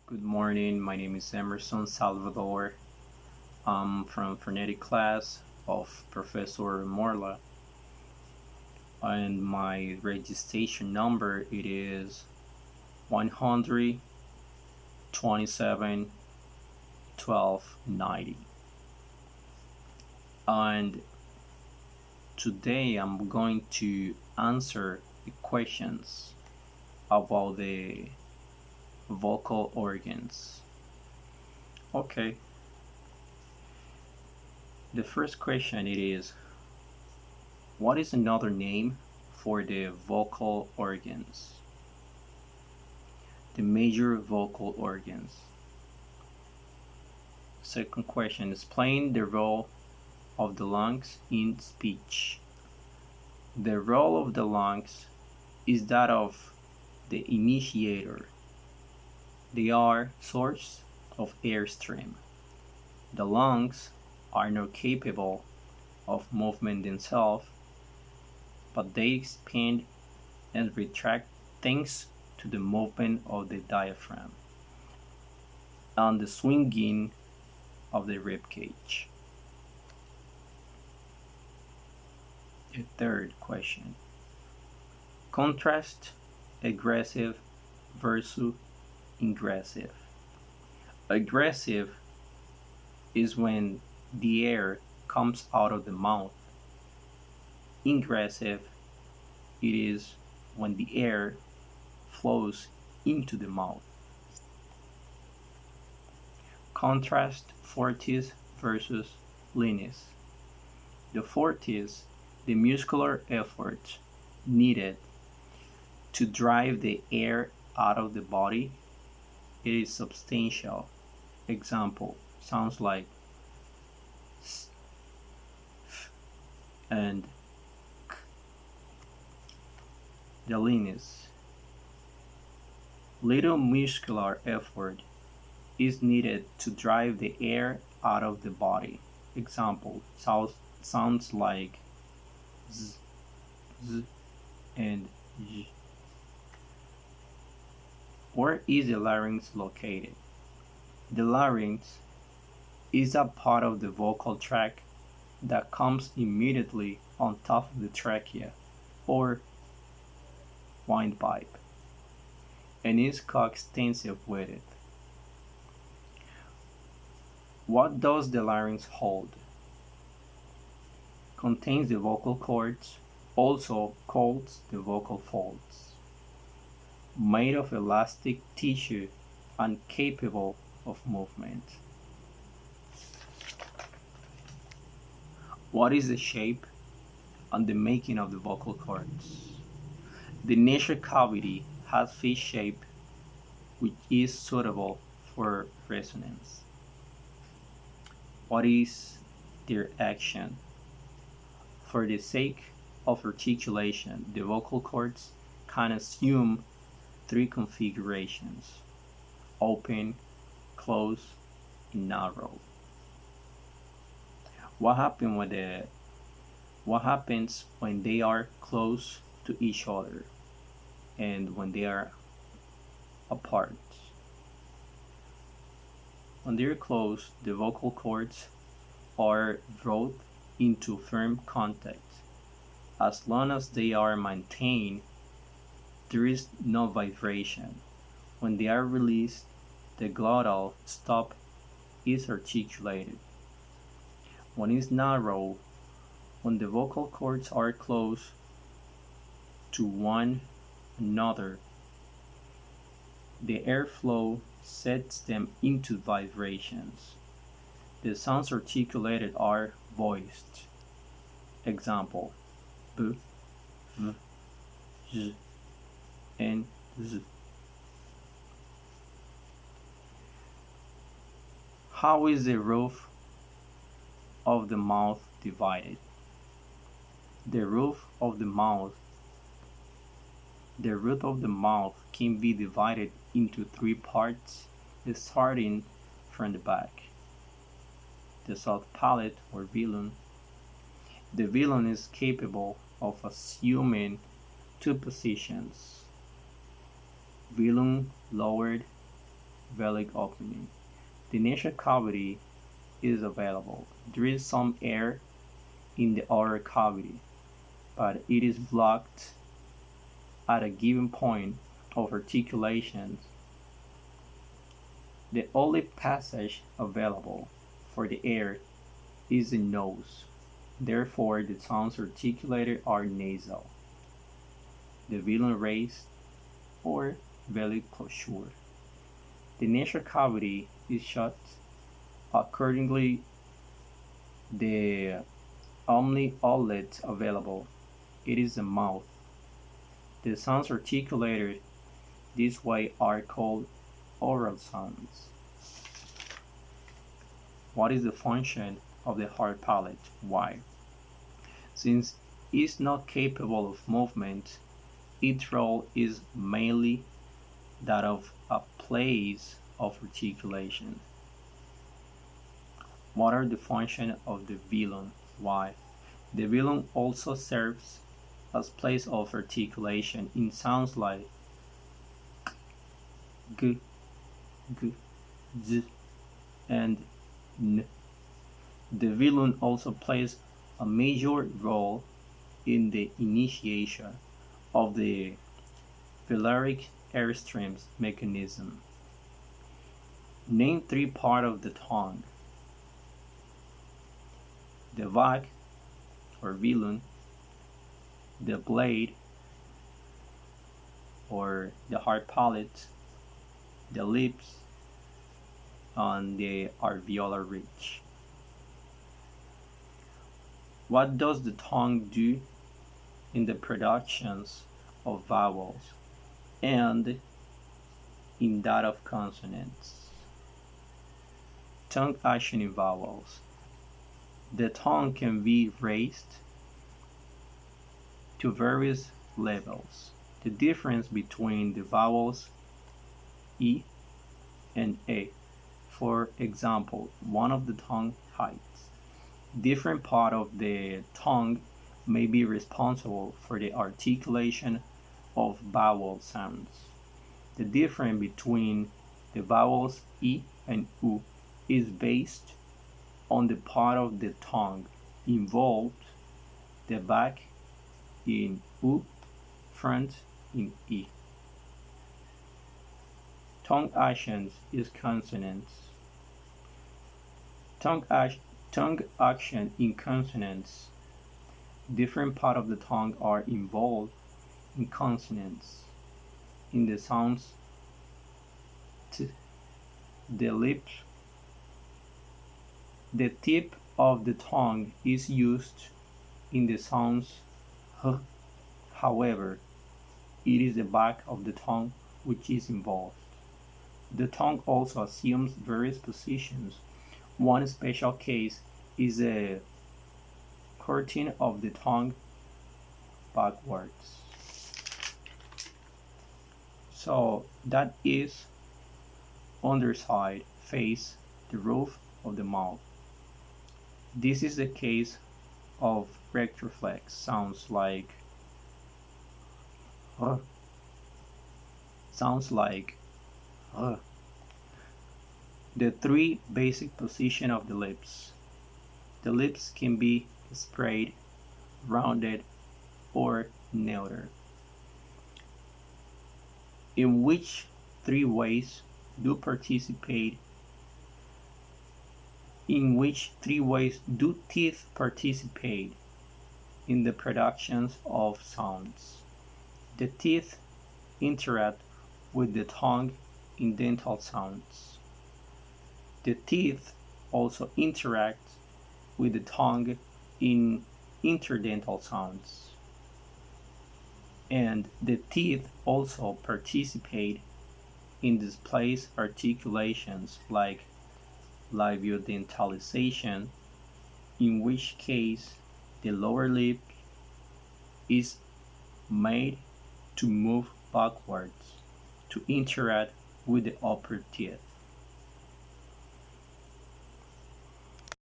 Good morning. My name is Emerson Salvador. I'm from phonetic class of Professor Morla, and my registration number it is 127 1290. And today I'm going to answer the questions about the vocal organs. Okay, the first question it is, what is another name for the vocal organs? The major vocal organs. Second question, explain the role of the lungs in speech. The role of the lungs is that of the initiator. They are source of airstream. The lungs are not capable of movement themselves, but they expand and retract thanks to the movement of the diaphragm and the swinging of the rib cage. The third question. Contrast aggressive versus aggressive. Aggressive is when the air comes out of the mouth. Ingressive it is when the air flows into the mouth. Contrast fortis versus lenis. The fortis, the muscular effort needed to drive the air out of the body, it is substantial. Example sounds like s, f, and k. The lenis, little muscular effort is needed to drive the air out of the body. Example sounds like z, z, and j. Where is the larynx located? The larynx is a part of the vocal tract that comes immediately on top of the trachea or windpipe and is coextensive with it. What does the larynx hold? Contains the vocal cords, also called the vocal folds, made of elastic tissue and capable of movement. What is the shape and the making of the vocal cords? The nasal cavity has fish shape which is suitable for resonance. What is their action? For the sake of articulation, the vocal cords can assume three configurations: open, close, and narrow. What happen when what happens when they are close to each other and when they are apart? When they are close, the vocal cords are brought into firm contact. As long as they are maintained, there is no vibration. When they are released, the glottal stop is articulated. When it's narrow, when the vocal cords are close to one another, the airflow sets them into vibrations. The sounds articulated are voiced. Example: b, v, z, and z. How is the roof of the mouth divided? The roof of the mouth The root of the mouth can be divided into three parts, starting from the back. The soft palate or velum. The velum is capable of assuming two positions: velum lowered vellic opening. The nasal cavity is available. There is some air in the oral cavity, but it is blocked at a given point of articulation. The only passage available for the air is the nose. Therefore, the tongue's articulated are nasal. The velum raised or vellic closure. The nasal cavity is shut. Accordingly, the only outlet available it is the mouth. The sounds articulated this way are called oral sounds. What is the function of the hard palate? Why? Since it is not capable of movement, its role is mainly that of a place of articulation. What are the functions of the velum? Why? The velum also serves as place of articulation in sounds like g, g, z, and n. The velum also plays a major role in the initiation of the velaric airstreams mechanism. Name three parts of the tongue: the vac or velum, the blade or the hard palate, the lips, and the alveolar ridge. What does the tongue do in the productions of vowels and in that of consonants? Tongue action in vowels. The tongue can be raised to various levels. The difference between the vowels E and A. For example, one of the tongue heights. Different part of the tongue may be responsible for the articulation of vowel sounds. The difference between the vowels E and U is based on the part of the tongue involved, the back in U, front in E. Tongue actions is consonants. Tongue action in consonants. Different parts of the tongue are involved in consonants. In the sounds t, the lips, the tip of the tongue is used in the sounds h. However, it is the back of the tongue which is involved. The tongue also assumes various positions. One special case is the curting of the tongue backwards. So that is underside, face, the roof of the mouth. This is the case of retroflex sounds like sounds like the three basic positions of the lips. The lips can be sprayed, rounded, or neuter. In which three ways do teeth participate in the productions of sounds? The teeth interact with the tongue in dental sounds. The teeth also interact with the tongue in interdental sounds. And the teeth also participate in displaced articulations like labiodentalization, in which case the lower lip is made to move backwards to interact with the upper teeth.